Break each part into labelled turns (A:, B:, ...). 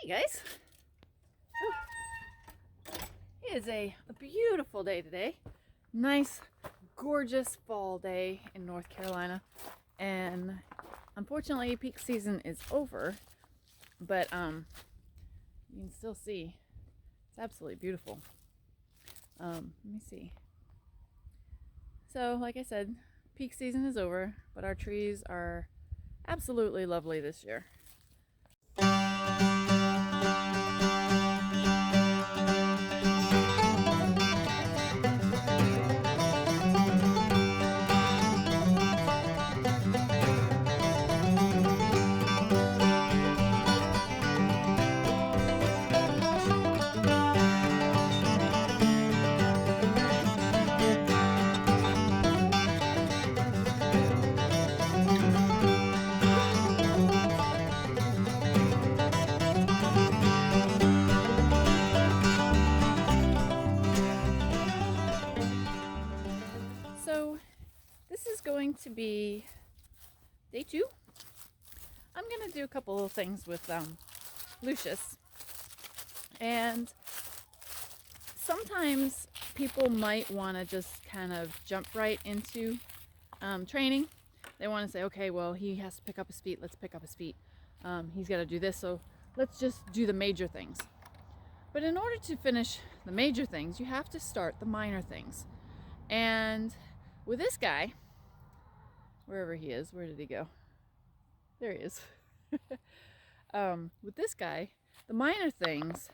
A: Hey guys, it is a beautiful day today. Nice, gorgeous fall day in North Carolina, and unfortunately peak season is over, but you can still see it's absolutely beautiful. Let me see. So like I said, peak season is over, but our trees are absolutely lovely this year. So this is going to be day 2. I'm going to do a couple of things with Lucius. And sometimes people might want to just kind of jump right into training. They want to say, okay, well, he has to pick up his feet. Let's pick up his feet. He's got to do this. So let's just do the major things. But in order to finish the major things, you have to start the minor things. And with this guy, wherever he is, where did he go? There he is. With this guy, the minor things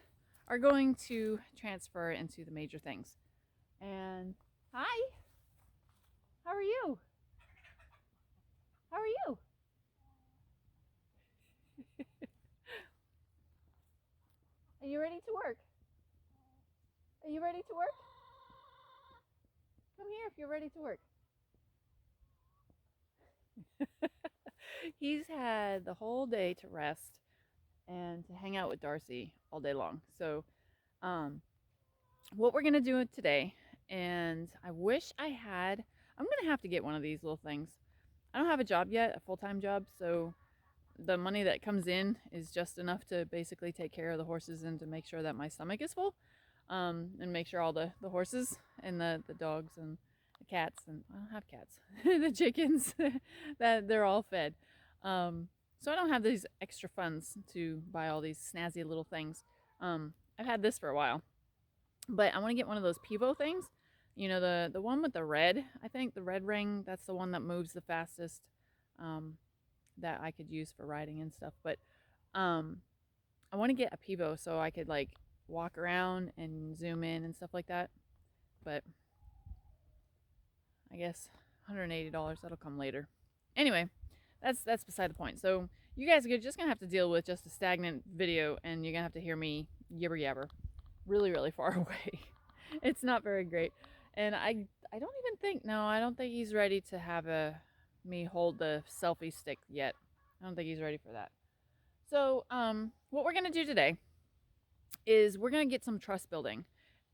A: are going to transfer into the major things. And hi, how are you? How are you? Are you ready to work? Are you ready to work? Come here if you're ready to work. He's had the whole day to rest and to hang out with Darcy all day long. So what we're gonna do today, and I wish I had, I'm gonna have to get one of these little things. I don't have a job yet, a full-time job, so the money that comes in is just enough to basically take care of the horses and to make sure that my stomach is full, and make sure all the horses and the dogs and the cats, and I don't have cats, the chickens, that they're all fed. So I don't have these extra funds to buy all these snazzy little things. I've had this for a while, but I want to get one of those pivot things. You know, the one with the red, I think the red ring, that's the one that moves the fastest, that I could use for riding and stuff. But I want to get a pivot so I could like walk around and zoom in and stuff like that. But I guess $180, that'll come later. Anyway, that's beside the point. So you guys are just gonna have to deal with just a stagnant video, and you're gonna have to hear me yibber yabber really far away. It's not very great. And I don't even think, no, I don't think he's ready to have me hold the selfie stick yet. I don't think he's ready for that. So what we're gonna do today is we're gonna get some trust building.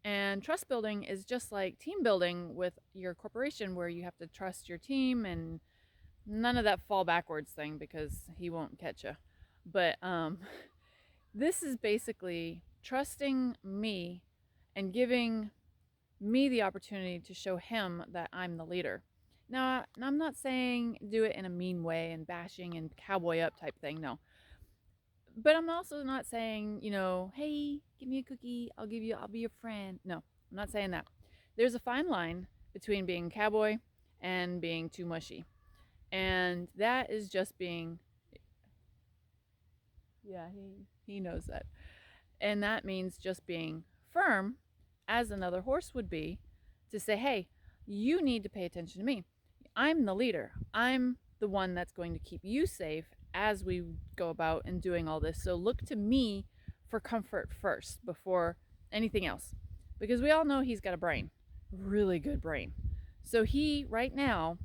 A: And trust building is just like team building with your corporation, where you have to trust your team, and none of that fall backwards thing, because he won't catch you. But this is basically trusting me and giving me the opportunity to show him that I'm the leader. Now, I'm not saying do it in a mean way and bashing and cowboy up type thing, no. But I'm also not saying, you know, hey, give me a cookie, I'll be your friend. No, I'm not saying that. There's a fine line between being cowboy and being too mushy. And that is just being, yeah, he knows that. And that means just being firm, as another horse would be, to say, hey, you need to pay attention to me. I'm the leader. I'm the one that's going to keep you safe as we go about and doing all this. So look to me for comfort first before anything else. Because we all know he's got a brain, really good brain. So he, right now,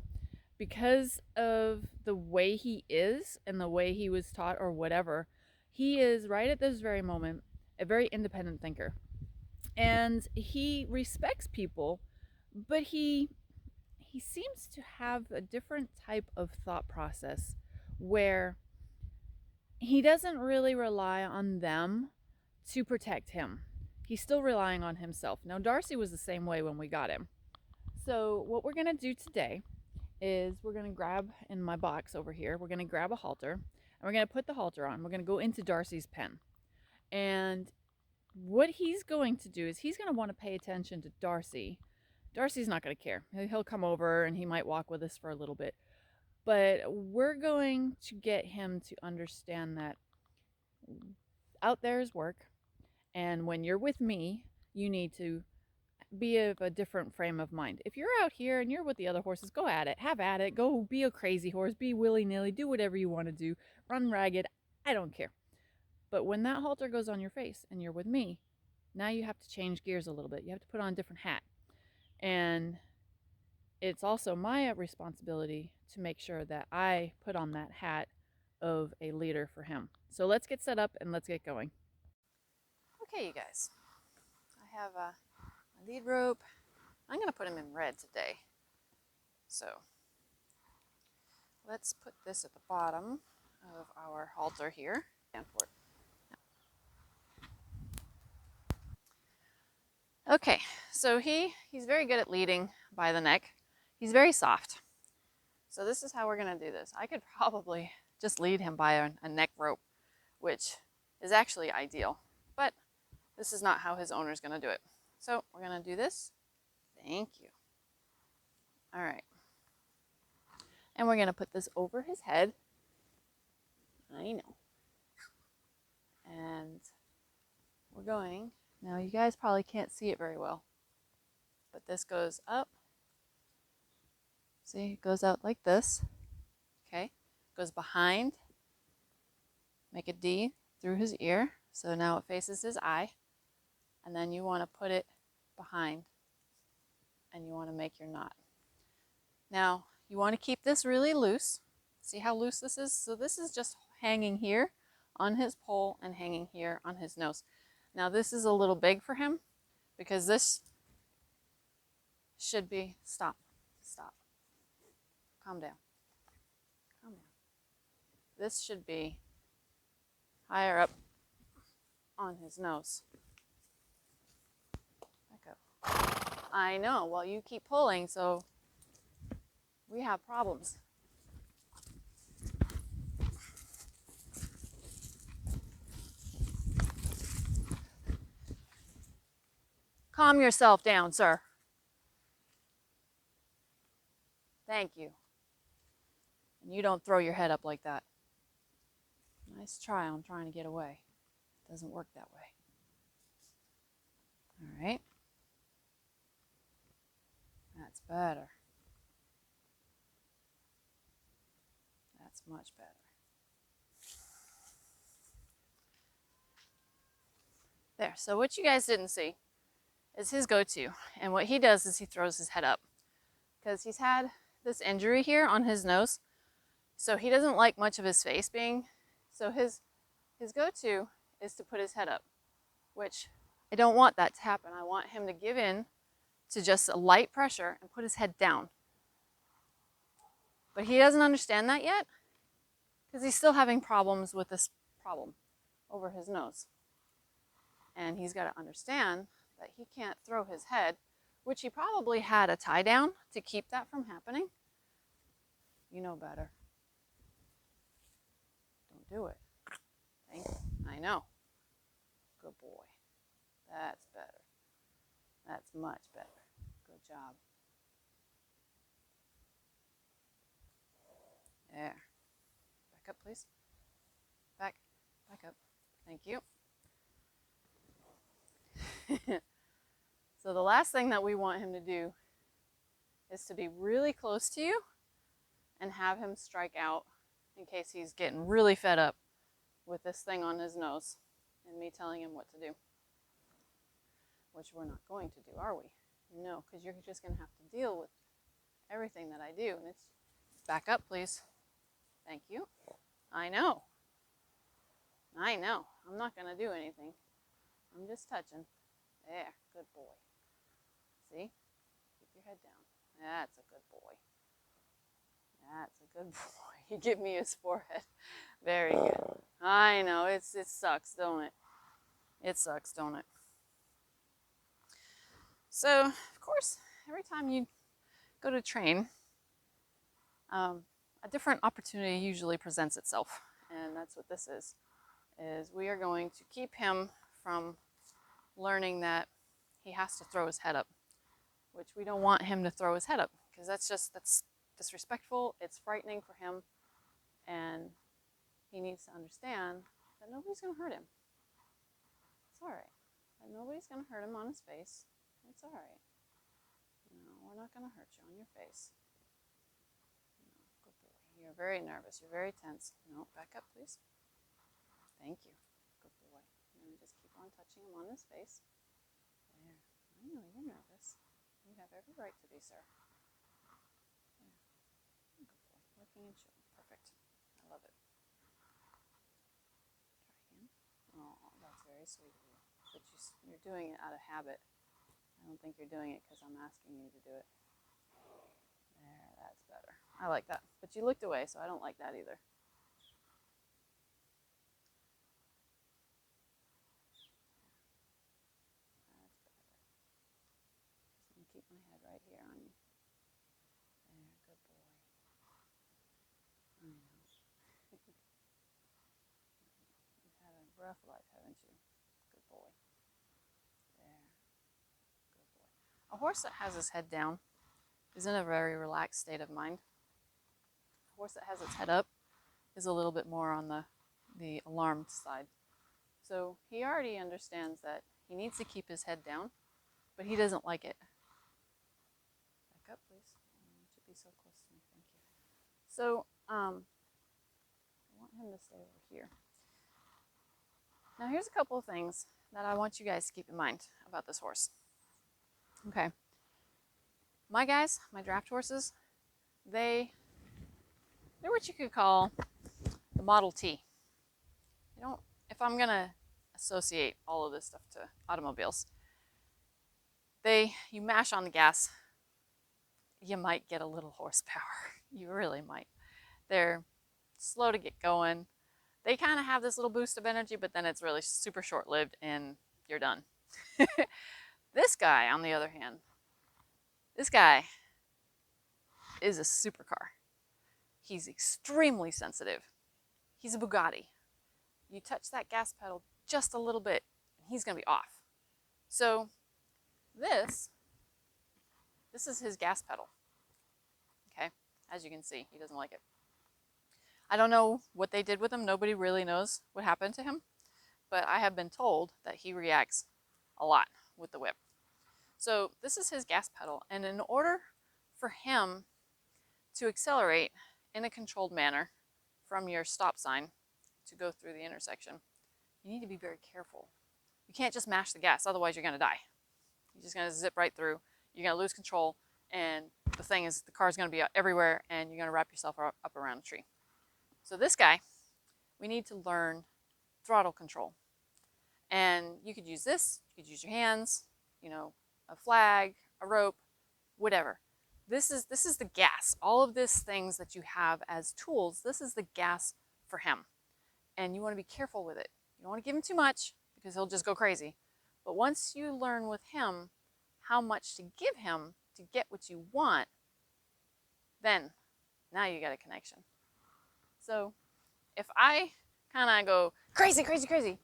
A: because of the way he is and the way he was taught or whatever, he is right at this very moment a very independent thinker. And he respects people, but he seems to have a different type of thought process, where he doesn't really rely on them to protect him. He's still relying on himself. Now, Darcy was the same way when we got him. So what we're going to do today is we're going to grab in my box over here, we're going to grab a halter, and we're going to put the halter on. We're going to go into Darcy's pen. And what he's going to do is he's going to want to pay attention to Darcy. Darcy's not going to care. He'll come over and he might walk with us for a little bit. But we're going to get him to understand that out there is work. And when you're with me, you need to be of a different frame of mind. If you're out here and you're with the other horses, go at it. Have at it. Go be a crazy horse. Be willy-nilly. Do whatever you want to do. Run ragged. I don't care. But when that halter goes on your face and you're with me, now you have to change gears a little bit. You have to put on a different hat. And it's also my responsibility to make sure that I put on that hat of a leader for him. So let's get set up and let's get going. Okay, you guys. I have a lead rope. I'm going to put him in red today. So let's put this at the bottom of our halter here. Stand for it. Okay, so he's very good at leading by the neck. He's very soft. So this is how we're going to do this. I could probably just lead him by a neck rope, which is actually ideal. But this is not how his owner's going to do it. So we're going to do this. Thank you. All right. And we're going to put this over his head. I know. And we're going. Now you guys probably can't see it very well. But this goes up. See, it goes out like this. Okay. Goes behind. Make a D through his ear. So now it faces his eye. And then you want to put it behind. And you want to make your knot. Now, you want to keep this really loose. See how loose this is? So this is just hanging here on his pole and hanging here on his nose. Now this is a little big for him because this should be, stop, calm down. This should be higher up on his nose. Back up. I know, well you keep pulling, so we have problems. Calm yourself down, sir. Thank you. And you don't throw your head up like that. Nice try on trying to get away. It doesn't work that way. All right. That's better. That's much better. There, so what you guys didn't see is his go-to. And what he does is he throws his head up because he's had this injury here on his nose. So he doesn't like much of his face being, so his go-to is to put his head up, which I don't want that to happen. I want him to give in to just a light pressure and put his head down. But he doesn't understand that yet because he's still having problems with this problem over his nose. And he's got to understand that he can't throw his head, which he probably had a tie down to keep that from happening. You know better. Don't do it. Thank you. I know. Good boy. That's better. That's much better. Good job. There. Back up, please. Back up. Thank you. So the last thing that we want him to do is to be really close to you and have him strike out in case he's getting really fed up with this thing on his nose and me telling him what to do. Which we're not going to do, are we? No, because you're just going to have to deal with everything that I do. And it's back up, please. Thank you. I know. I'm not going to do anything. I'm just touching. There, good boy. See? Keep your head down. That's a good boy. That's a good boy. You give me his forehead. Very good. I know, it sucks, don't it? It sucks, don't it? So, of course, every time you go to train, a different opportunity usually presents itself. And that's what this is we are going to keep him from learning that he has to throw his head up, which we don't want him to throw his head up, because that's disrespectful, it's frightening for him, and he needs to understand that nobody's going to hurt him. It's all right. That nobody's going to hurt him on his face. It's all right. No, we're not going to hurt you on your face. No, good boy. You're very nervous. You're very tense. No, back up, please. Thank you. Good boy. And then just keep on touching him on his face. There. I know you're nervous. You have every right to be, sir. There. Good boy. Looking and chewing. Perfect. I love it. Try again. Oh, that's very sweet of you. But you're doing it out of habit. I don't think you're doing it because I'm asking you to do it. There, that's better. I like that. But you looked away, so I don't like that either. Keep my head right here on you. There, good boy. I know. You've had a rough life, haven't you? Good boy. There. Good boy. A horse that has his head down is in a very relaxed state of mind. A horse that has its head up is a little bit more on the alarmed side. So he already understands that he needs to keep his head down, but he doesn't like it. Up, please. I don't want you to be so close to me. Thank you. So, I want him to stay over here. Now, here's a couple of things that I want you guys to keep in mind about this horse. Okay. My guys, my draft horses, they're what you could call the Model T. If I'm going to associate all of this stuff to automobiles, you mash on the gas, you might get a little horsepower. You really might. They're slow to get going. They kind of have this little boost of energy, but then it's really super short-lived and you're done. This guy, on the other hand, this guy is a supercar. He's extremely sensitive. He's a Bugatti. You touch that gas pedal just a little bit, and he's going to be off. So this is his gas pedal. Okay, as you can see, he doesn't like it. I don't know what they did with him. Nobody really knows what happened to him, but I have been told that he reacts a lot with the whip. So this is his gas pedal, and in order for him to accelerate in a controlled manner from your stop sign to go through the intersection, you need to be very careful. You can't just mash the gas, otherwise you're going to die. You're just going to zip right through. You're going to lose control, and the car's going to be everywhere, and you're going to wrap yourself up around a tree. So this guy, we need to learn throttle control. And you could use this, you could use your hands, a flag, a rope, whatever. This is the gas. All of these things that you have as tools, this is the gas for him. And you want to be careful with it. You don't want to give him too much because he'll just go crazy. But once you learn with him how much to give him to get what you want, then now you got a connection. So if I kind of go crazy, crazy, crazy,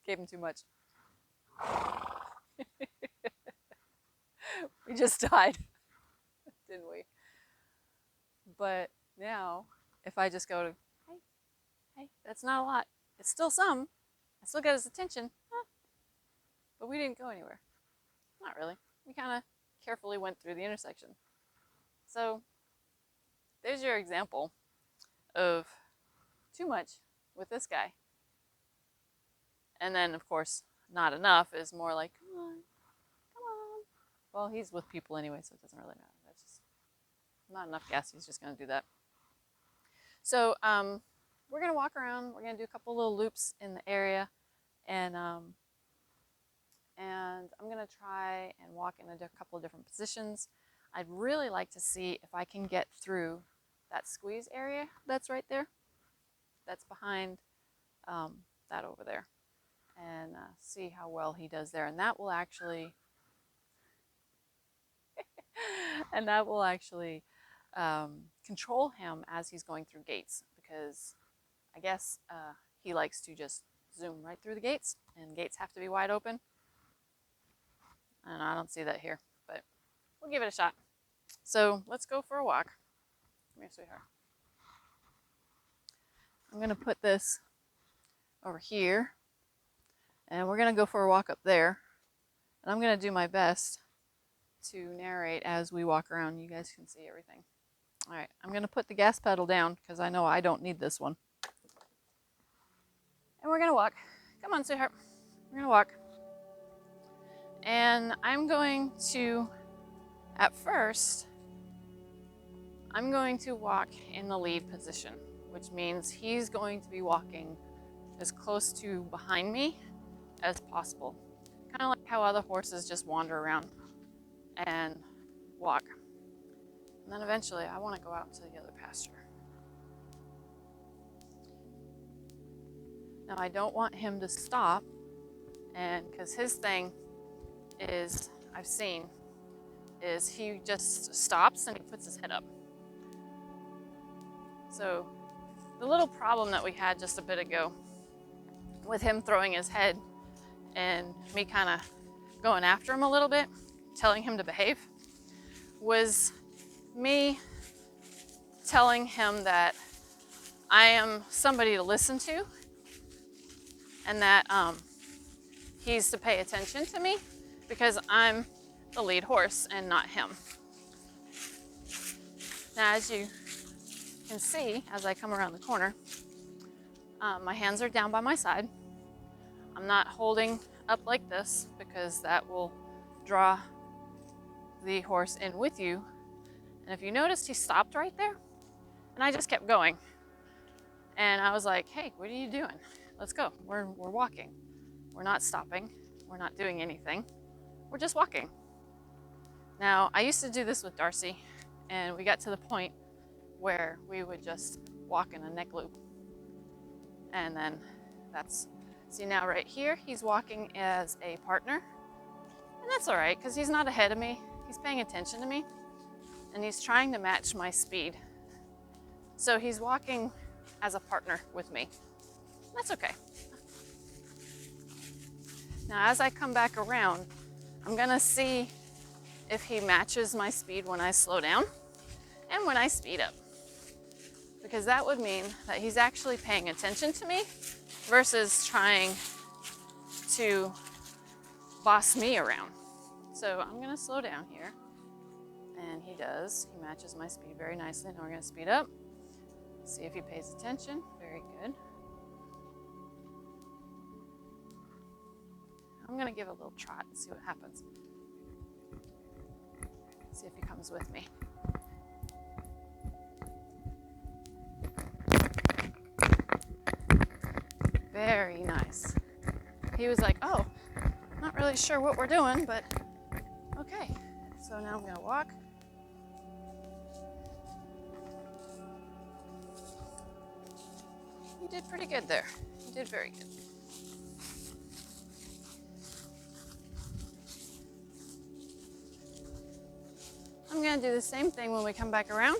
A: gave him too much. We just died, didn't we? But now, if I just go to, hey, that's not a lot. It's still some. I still got his attention. But we didn't go anywhere. Not really. We kind of carefully went through the intersection. So there's your example of too much with this guy. And then, of course, not enough is more like, come on, come on. Well, he's with people anyway, so it doesn't really matter. That's just not enough gas. He's just going to do that. So we're going to walk around. We're going to do a couple little loops in the area. And and I'm gonna try and walk in a couple of different positions. I'd really like to see if I can get through that squeeze area that's right there, that's behind that over there, and see how well he does there. And that will actually control him as he's going through gates, because I guess he likes to just zoom right through the gates, and gates have to be wide open. And I don't see that here, but we'll give it a shot. So let's go for a walk. Come here, sweetheart. I'm gonna put this over here, and we're gonna go for a walk up there. And I'm gonna do my best to narrate as we walk around. You guys can see everything. All right, I'm gonna put the gas pedal down because I know I don't need this one. And we're gonna walk. Come on, sweetheart. We're gonna walk. And I'm going to, at first, I'm going to walk in the lead position, which means he's going to be walking as close to behind me as possible. Kind of like how other horses just wander around and walk. And then eventually I want to go out to the other pasture. Now I don't want him to stop, and because his thing is, I've seen, is he just stops and he puts his head up. So the little problem that we had just a bit ago with him throwing his head and me kind of going after him a little bit, telling him to behave, was me telling him that I am somebody to listen to, and that he's to pay attention to me because I'm the lead horse and not him. Now, as you can see, as I come around the corner, my hands are down by my side. I'm not holding up like this because that will draw the horse in with you. And if you noticed, he stopped right there, and I just kept going. And I was like, hey, what are you doing? Let's go. We're walking. We're not stopping. We're not doing anything. We're just walking. Now, I used to do this with Darcy, and we got to the point where we would just walk in a neck loop. And then see now right here, he's walking as a partner. And that's all right, because he's not ahead of me. He's paying attention to me, and he's trying to match my speed. So he's walking as a partner with me. That's okay. Now, as I come back around, I'm gonna see if he matches my speed when I slow down and when I speed up, because that would mean that he's actually paying attention to me versus trying to boss me around. So I'm gonna slow down here, and he does. He matches my speed very nicely. Now we're gonna speed up, see if he pays attention. Very good. I'm gonna give a little trot and see what happens. See if he comes with me. Very nice. He was like, oh, not really sure what we're doing, but okay. So now I'm gonna walk. You did pretty good there. You did very good. I'm gonna do the same thing when we come back around.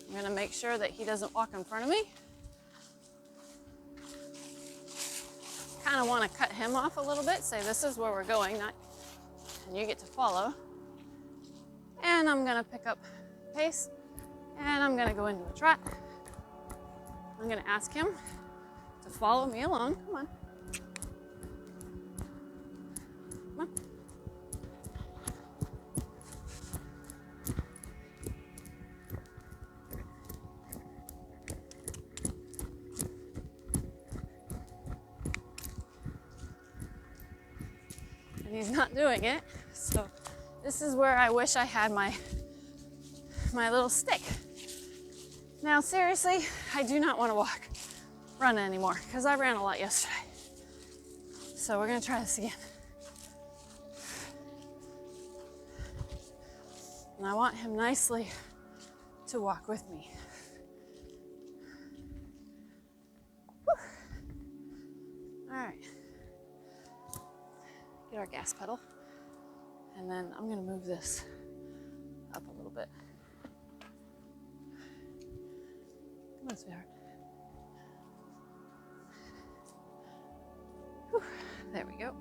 A: I'm gonna make sure that he doesn't walk in front of me. Kind of want to cut him off a little bit, say this is where we're going, and you get to follow. And I'm gonna pick up pace, and I'm gonna go into a trot. I'm gonna ask him to follow me along. Come on. Come on. And he's not doing it, so this is where I wish I had my little stick. Now, seriously, I do not want to run anymore, because I ran a lot yesterday. So we're gonna try this again.
B: And I want him nicely to walk with me. Whew. All right. Get our gas pedal. And then I'm gonna move this up a little bit. Come on, sweetheart. Whew. There we go.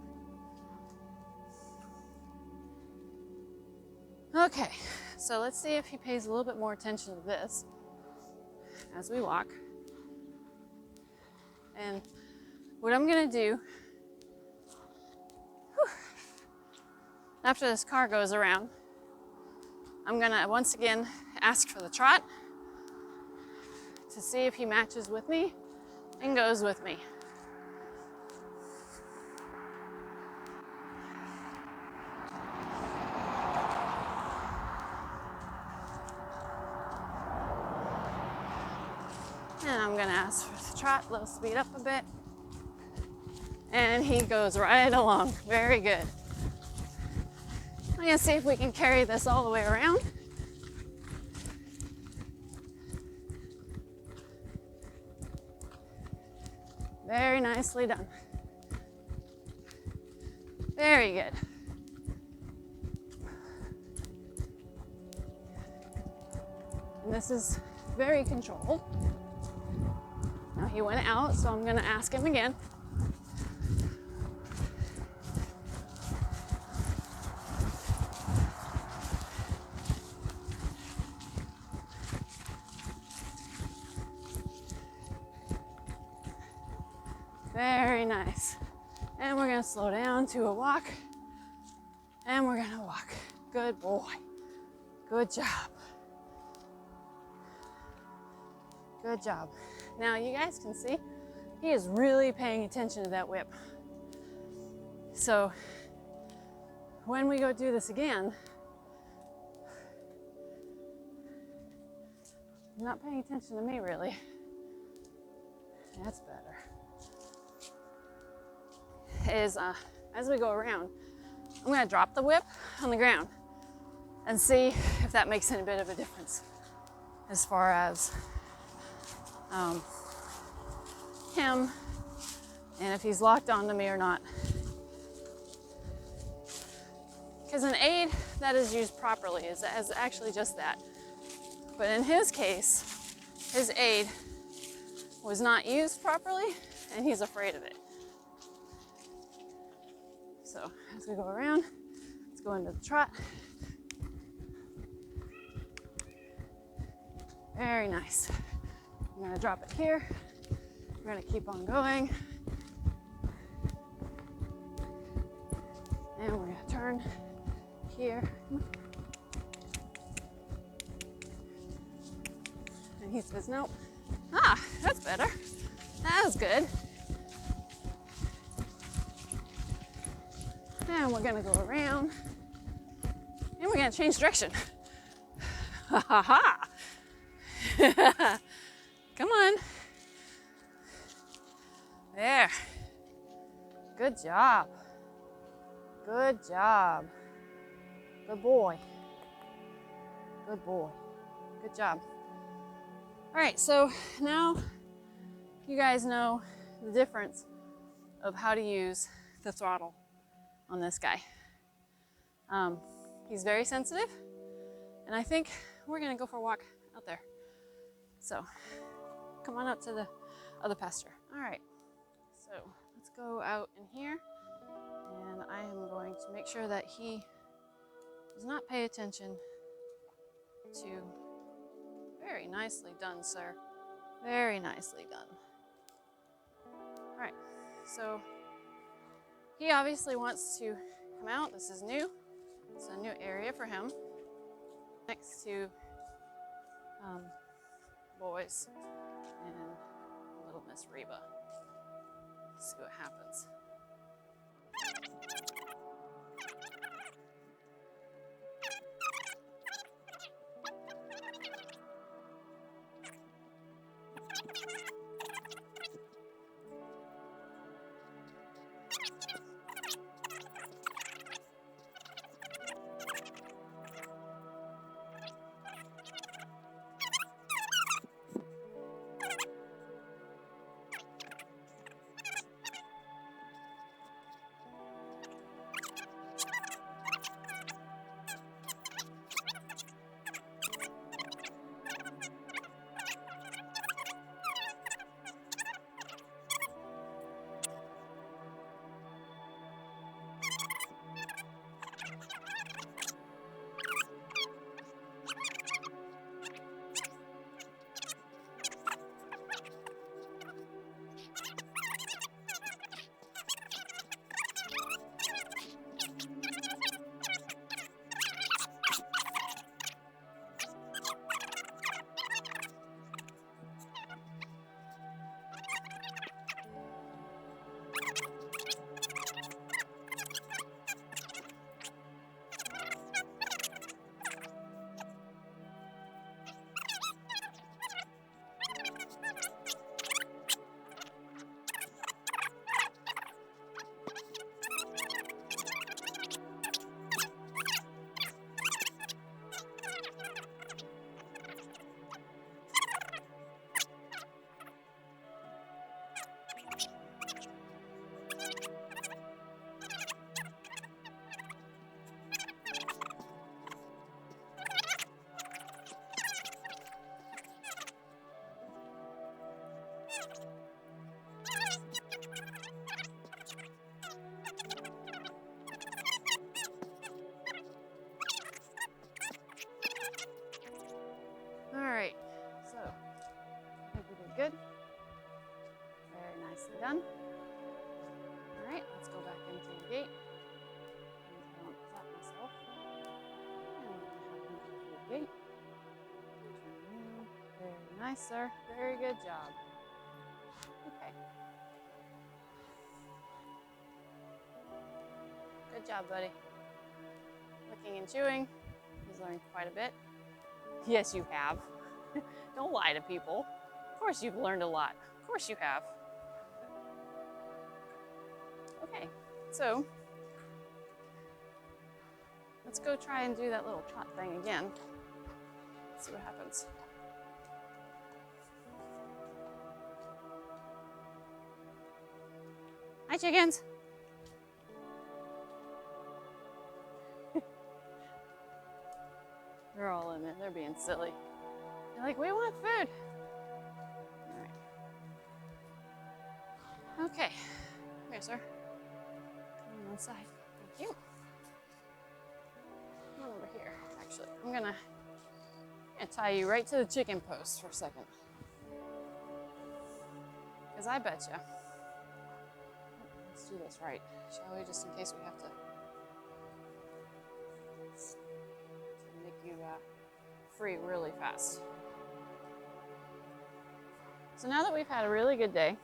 B: Okay, so let's see if he pays a little bit more attention to this as we walk. And what I'm gonna do, after this car goes around, I'm gonna once again ask for the trot to see if he matches with me and goes with me. And I'm gonna ask for the trot, little speed up a bit. And he goes right along, very good. I'm gonna see if we can carry this all the way around. Very nicely done. Very good. And this is very controlled. Now he went out, so I'm gonna ask him again. Very nice. And we're gonna slow down to a walk. And we're gonna walk. Good boy. Good job. Good job. Now you guys can see he is really paying attention to that whip. So when we go do this again, he's not paying attention to me really. That's better. As we go around, I'm gonna drop the whip on the ground and see if that makes any bit of a difference as far as him and if he's locked onto me or not. Because an aid that is used properly is actually just that. But in his case, his aid was not used properly and he's afraid of it. So as we go around, let's go into the trot. Very nice. I'm gonna drop it here. We're gonna keep on going. And we're gonna turn here. And he says, nope. Ah, that's better. That was good. And we're gonna go around. And we're gonna change direction. Ha ha ha. Come on. There. Good job. Good job. Good boy. Good boy. Good job. All right, so now you guys know the difference of how to use the throttle on this guy. He's very sensitive, and I think we're gonna go for a walk out there. So come on up to the other pasture. All right, so let's go out in here, and I am going to make sure that he does not pay attention to. Very nicely done, sir. Very nicely done. All right, so he obviously wants to come out. This is new. It's a new area for him. Next to boys and little Miss Reba. Let's see what happens. good. Very nicely done. All right, let's go back into the gate. I don't upset myself. And we're going to have him go through the gate. Very nice, sir. Very good job. Okay. Good job, buddy. Licking and chewing. He's learned quite a bit. Yes, you have. Don't lie to people. Of course you've learned a lot. Of course you have. Okay, so let's go try and do that little trot thing again. Let's see what happens. Hi, chickens. They're all in there. They're being silly. They're like, we want food. All right. Okay. Come here, sir. Come on inside. Thank you. Come on over here. Actually, I'm gonna tie you right to the chicken post for a second. Because I bet you. Let's do this right, shall we? Just in case we have to make you free really fast. So now that we've had a really good day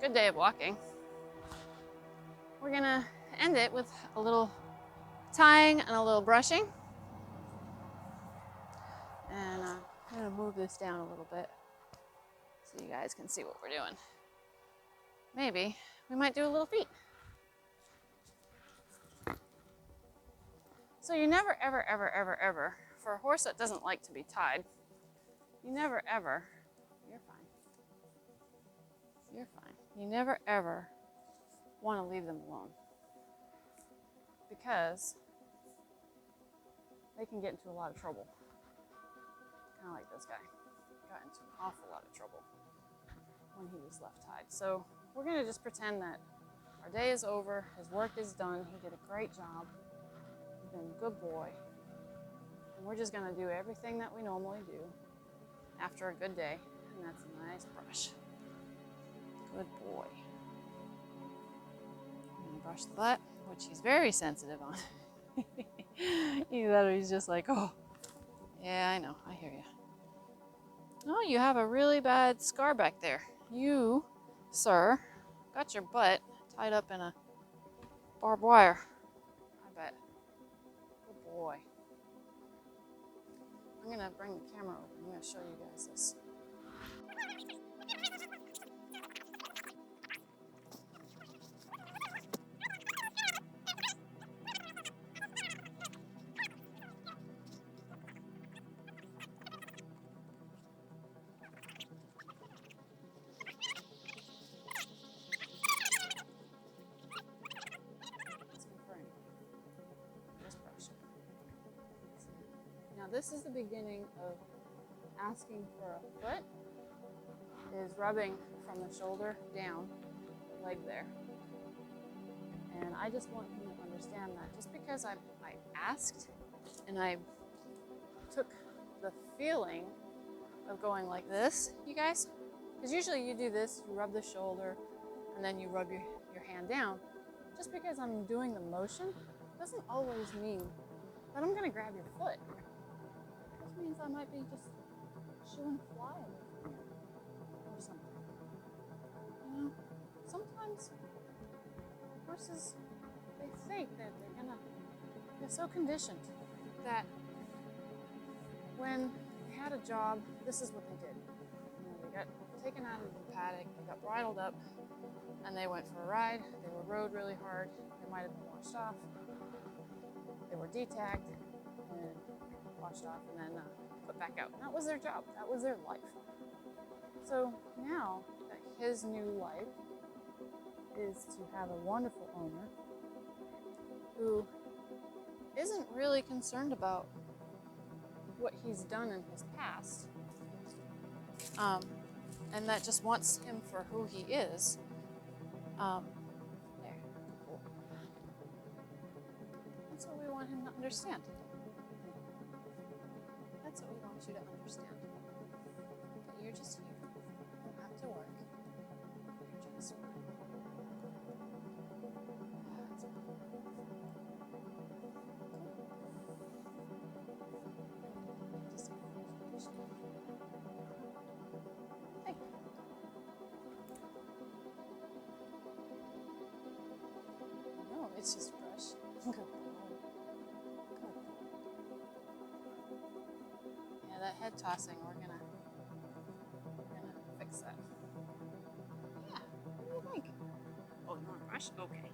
B: of walking, we're gonna end it with a little tying and a little brushing. And I'm gonna move this down a little bit so you guys can see what we're doing. Maybe we might do a little feet. So you never, ever, ever, ever, ever, for a horse that doesn't like to be tied, you never, ever, you're fine. You're fine. You never, ever want to leave them alone. Because they can get into a lot of trouble. Kind of like this guy. Got into an awful lot of trouble when he was left tied. So we're going to just pretend that our day is over, his work is done, he did a great job, he's been a good boy, and we're just going to do everything that we normally do after a good day, and that's a nice brush. Good boy. I'm going to brush the butt, which he's very sensitive on. He's just like, oh, yeah, I know, I hear you. Oh, you have a really bad scar back there. You, sir, got your butt tied up in a barbed wire. I bet. Good boy. I'm gonna bring the camera over. I'm gonna show you guys this. Now this is the beginning of asking for a foot, is rubbing from the shoulder down, the leg there. And I just want him to understand that just because I asked and I took the feeling of going like this, you guys, because usually you do this, you rub the shoulder and then you rub your hand down. Just because I'm doing the motion doesn't always mean that I'm gonna grab your foot. It means I might be just shooing fly away from you or something. You know, sometimes horses, they think that they're so conditioned that when they had a job, this is what they did. You know, they got taken out of the paddock, they got bridled up, and they went for a ride. They were rode really hard. They might have been washed off. They were detagged and washed off and then put back out. And that was their job. That was their life. So now that his new life is to have a wonderful owner who isn't really concerned about what he's done in his past, and that just wants him for who he is. There, cool. That's what we want him to understand. That's what we want you to understand. That you're just here to work. You're just fine. That's fine. Just hey. No, it's just brush. Good boy. Good. Yeah, that head tossing, we're gonna fix that. Yeah, what do you think? Oh, you want a brush? Okay.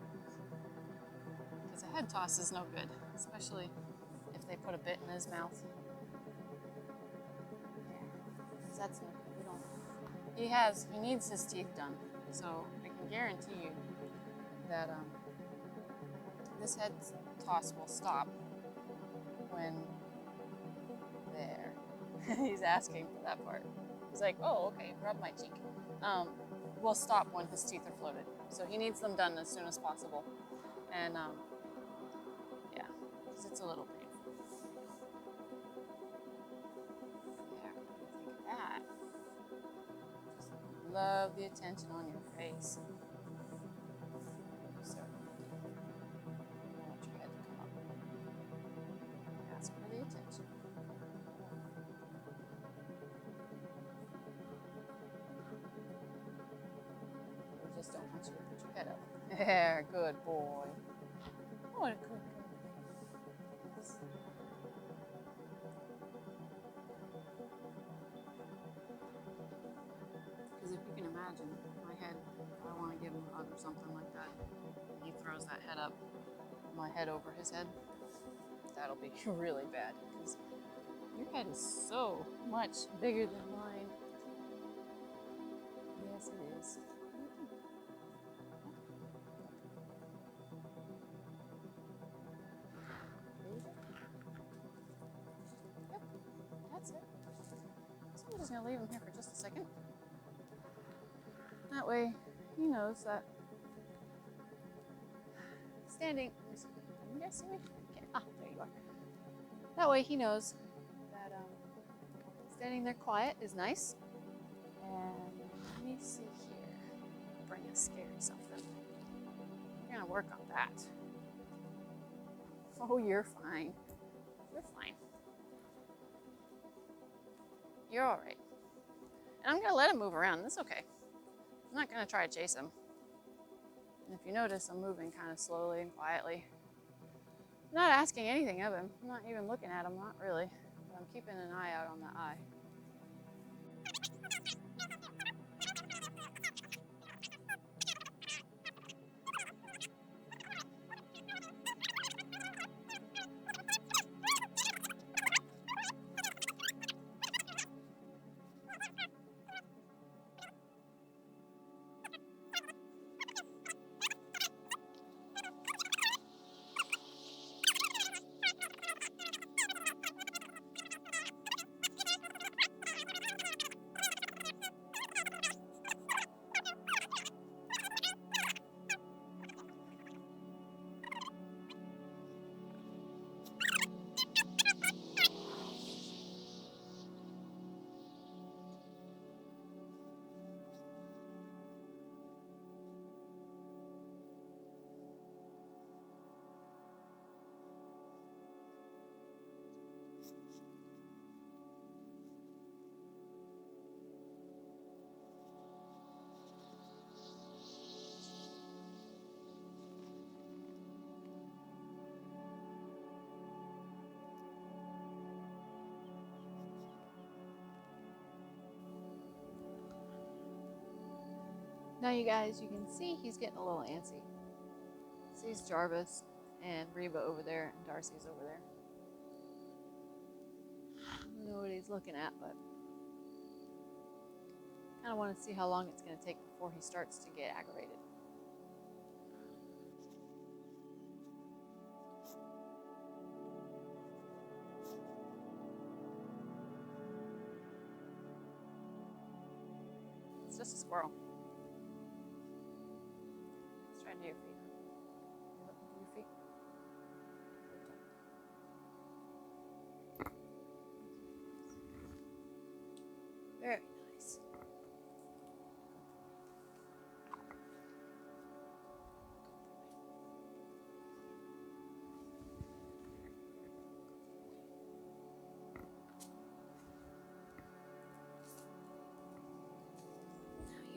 B: Because a head toss is no good, especially if they put a bit in his mouth. Yeah, 'cause that's no good. We don't. He needs his teeth done. So I can guarantee you that this head toss will stop when there. He's asking for that part. He's like, oh, okay, rub my cheek. Will stop when his teeth are floated. So he needs them done as soon as possible. And yeah, because it's a little painful. Yeah, what do you think of that? Just love the attention on your face. So I want your head to come up. Ask for the attention. We just don't want you to put your head up. There, good boy. What a good boy. Yes. Because if you can imagine, my head, if I want to give him a hug or something like that, he throws that head up, my head over his head, that'll be really bad. Because your head is so much bigger than mine. Yes, it is. Yep, that's it. So I'm just going to leave him here for just a second. That way he knows that standing, can you guys see me? Okay. Ah, there you are. That way he knows that standing there quiet is nice. And let me see here. Bring a scary something. We're going to work on that. Oh, you're fine. You're fine. You're all right. And I'm going to let him move around. That's okay. I'm not going to try to chase him. And if you notice, I'm moving kind of slowly and quietly. I'm not asking anything of him. I'm not even looking at him, not really. But I'm keeping an eye out on the eye. Now you guys, you can see he's getting a little antsy. Sees Jarvis and Reba over there and Darcy's over there. I don't know what he's looking at, but I kind of want to see how long it's going to take before he starts to get aggravated. It's just a squirrel. Let's try to do your feet. Look, do your feet. Very nice.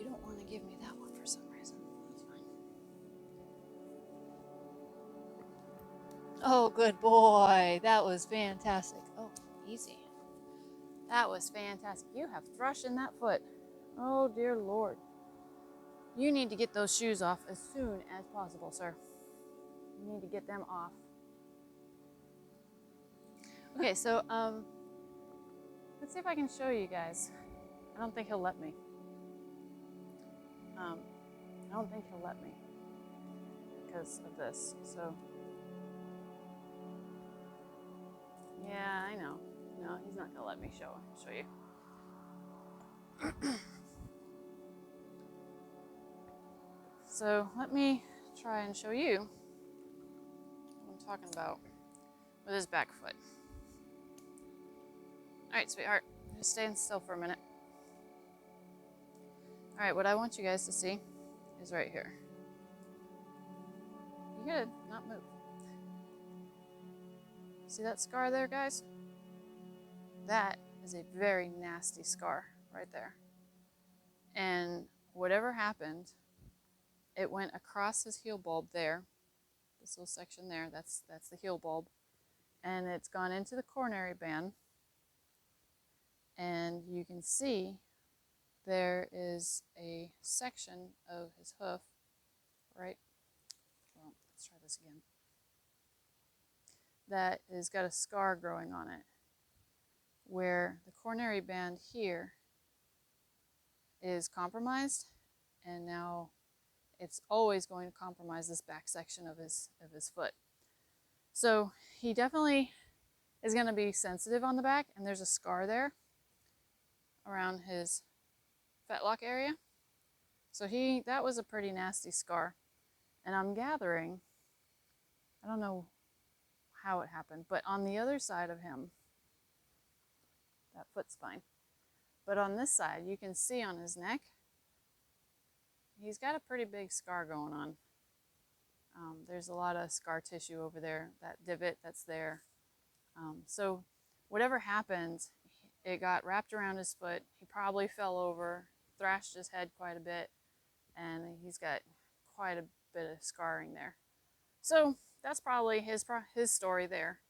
B: you don't want to give me that one for some reason. That's fine. Oh, good boy. That was fantastic. Oh, easy. That was fantastic. You have thrush in that foot. Oh, dear Lord. You need to get those shoes off as soon as possible, sir. You need to get them off. Okay, so, let's see if I can show you guys. I don't think he'll let me. I don't think he'll let me because of this, so. Yeah, I know. No, he's not gonna let me show you. So let me try and show you what I'm talking about with his back foot. All right, sweetheart, just staying still for a minute. All right, what I want you guys to see is right here. You gotta not move. See that scar there, guys? That is a very nasty scar right there. And whatever happened, it went across his heel bulb there. This little section there, that's the heel bulb. And it's gone into the coronary band. And you can see there is a section of his hoof, right? Well, let's try this again. That has got a scar growing on it, where the coronary band here is compromised, and now it's always going to compromise this back section of his foot. So he definitely is going to be sensitive on the back, and there's a scar there around his fetlock area. So that was a pretty nasty scar. And I'm gathering, I don't know how it happened, but on the other side of him, that foot spine, but on this side, you can see on his neck, he's got a pretty big scar going on. There's a lot of scar tissue over there, that divot that's there. So whatever happened, it got wrapped around his foot. He probably fell over, thrashed his head quite a bit, and he's got quite a bit of scarring there. So that's probably his story there.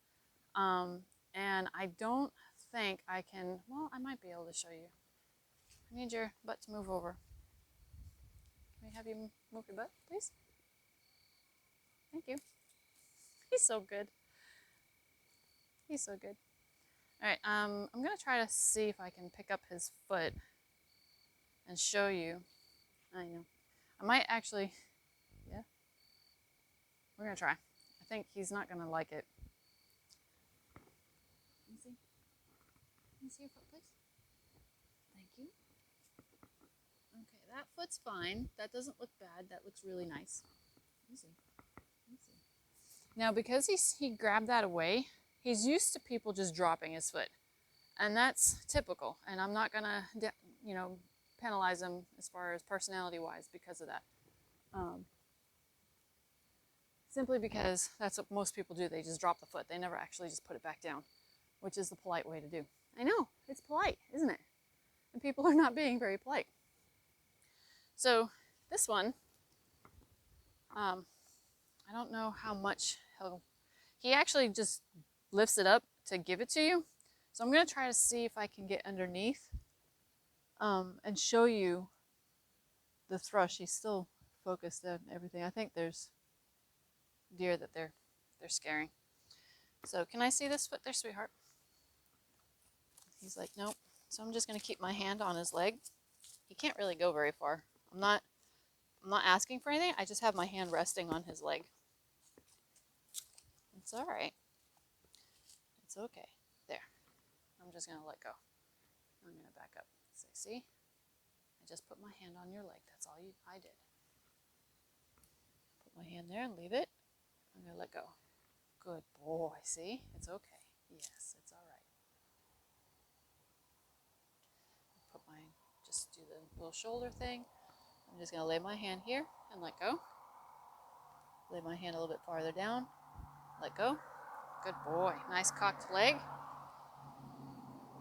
B: And I don't think I can, well, I might be able to show you. I need your butt to move over. Can we have you move your butt, please? Thank you. He's so good. He's so good. All right, I'm gonna try to see if I can pick up his foot and show you. I know. I might actually, yeah. We're gonna try. I think he's not gonna like it. Let me see. Let me see your foot, please. Thank you. Okay, that foot's fine. That doesn't look bad. That looks really nice. Let me see. Let me see. Now, because he grabbed that away, he's used to people just dropping his foot, and that's typical. And I'm not gonna, penalize him as far as personality-wise because of that. Simply because that's what most people do. They just drop the foot. They never actually just put it back down, which is the polite way to do. I know, it's polite, isn't it? And people are not being very polite. So this one, I don't know how much he actually just lifts it up to give it to you. So I'm going to try to see if I can get underneath and show you the thrush. He's still focused on everything. I think there's deer that they're scaring. So can I see this foot there, sweetheart? He's like, nope. So I'm just going to keep my hand on his leg. He can't really go very far. I'm not asking for anything. I just have my hand resting on his leg. It's all right. It's okay. There. I'm just going to let go. I'm going to back up. Say, see? I just put my hand on your leg. That's all I did. Put my hand there and leave it. I'm going to let go. Good boy. See? It's okay. Yes, it's all right. Just do the little shoulder thing. I'm just going to lay my hand here and let go. Lay my hand a little bit farther down. Let go. Good boy. Nice cocked leg.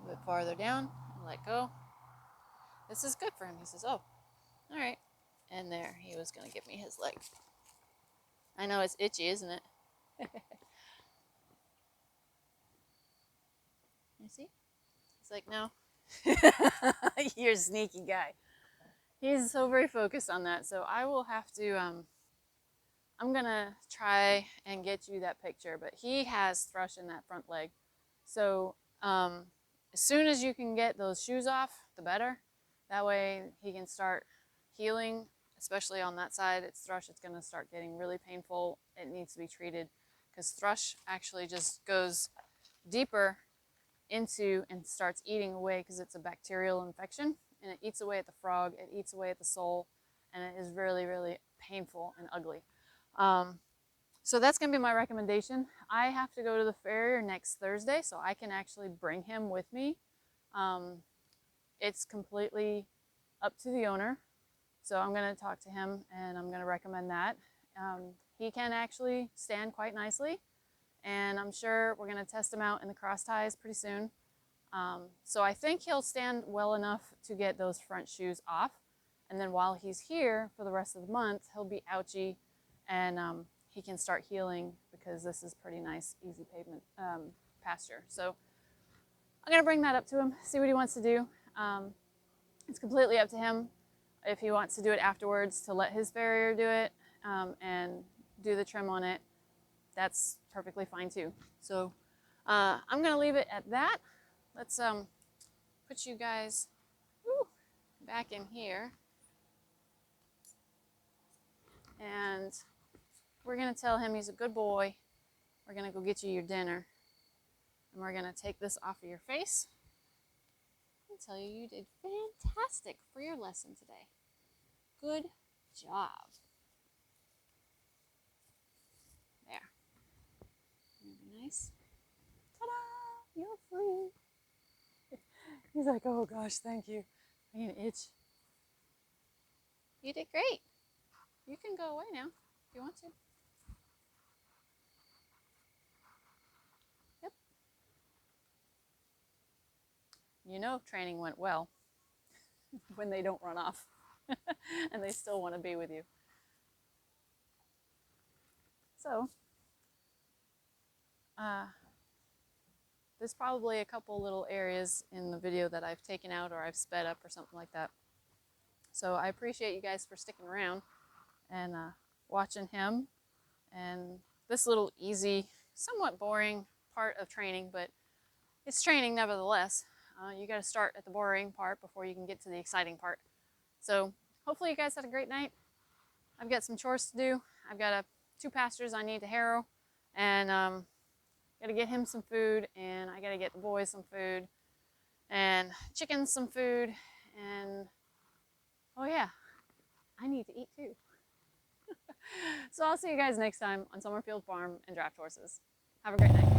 B: A bit farther down and let go. This is good for him. He says, oh, All right. And there, he was going to give me his leg. I know it's itchy, isn't it? You see? He's like, no. You're a sneaky guy. He's so very focused on that. So I will have to, I'm going to try and get you that picture. But he has thrush in that front leg. So as soon as you can get those shoes off, the better. That way he can start healing, especially on that side. It's thrush. It's going to start getting really painful. It needs to be treated because thrush actually just goes deeper into and starts eating away because it's a bacterial infection, and it eats away at the frog, it eats away at the sole, and it is really, really painful and ugly. So that's going to be my recommendation. I have to go to the farrier next Thursday, so I can actually bring him with me. It's completely up to the owner, so I'm going to talk to him and I'm going to recommend that. He can actually stand quite nicely, and I'm sure we're going to test him out in the cross ties pretty soon. So I think he'll stand well enough to get those front shoes off, and then while he's here for the rest of the month, he'll be ouchy, and he can start healing because this is pretty nice, easy pavement pasture. So I'm going to bring that up to him, see what he wants to do. It's completely up to him if he wants to do it afterwards, to let his farrier do it and do the trim on it. That's perfectly fine too. So I'm going to leave it at that. Let's put you guys back in here. And we're going to tell him he's a good boy. We're going to go get you your dinner. And we're going to take this off of your face and tell you you did fantastic for your lesson today. Good job. There. Really nice. Ta-da! You're free. He's like, oh gosh, thank you. I'm gonna itch. You did great. You can go away now if you want to. Yep. You know training went well when they don't run off and they still want to be with you. So, there's probably a couple little areas in the video that I've taken out or I've sped up or something like that. So I appreciate you guys for sticking around and watching him and this little easy, somewhat boring part of training, but it's training nevertheless. You got to start at the boring part before you can get to the exciting part. So hopefully you guys had a great night. I've got some chores to do. I've got 2 pastures I need to harrow, and got to get him some food, and I got to get the boys some food, and chickens some food, and oh yeah, I need to eat too. So I'll see you guys next time on Summerfield Farm and Draft Horses. Have a great night.